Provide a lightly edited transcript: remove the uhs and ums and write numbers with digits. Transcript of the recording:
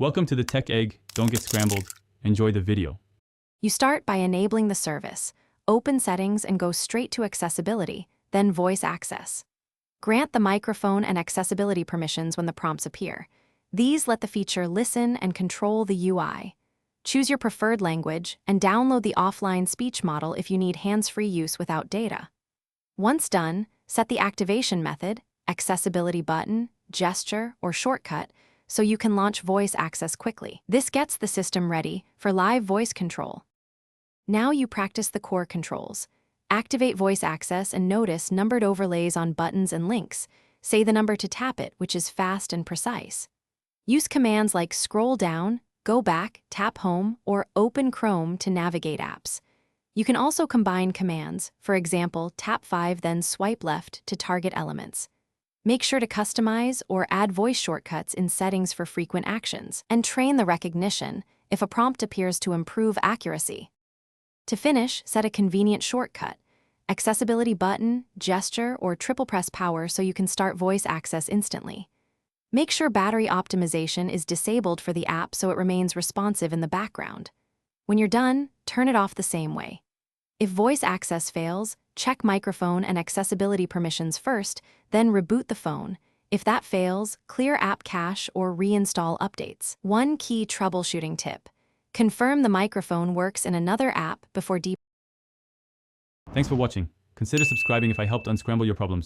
Welcome to the Tech Egg. Don't get scrambled. Enjoy the video. You start by enabling the service, open settings and go straight to accessibility, then voice access. Grant the microphone and accessibility permissions when the prompts appear. These let the feature listen and control the UI. Choose your preferred language and download the offline speech model if you need hands-free use without data. Once done, set the activation method, accessibility button, gesture, or shortcut so you can launch voice access quickly. This gets the system ready for live voice control. Now you practice the core controls. Activate voice access and notice numbered overlays on buttons and links. Say the number to tap it, which is fast and precise. Use commands like scroll down, go back, tap home, or open Chrome to navigate apps. You can also combine commands, for example, tap 5 then swipe left to target elements. Make sure to customize or add voice shortcuts in settings for frequent actions, and train the recognition if a prompt appears to improve accuracy. To finish, set a convenient shortcut, accessibility button, gesture, or triple press power so you can start voice access instantly. Make sure battery optimization is disabled for the app so it remains responsive in the background. When you're done, turn it off the same way. If voice access fails, check microphone and accessibility permissions first, then reboot the phone. If that fails, clear app cache or reinstall updates. One key troubleshooting tip: confirm the microphone works in another app before Thanks for watching. Consider subscribing if I helped unscramble your problems.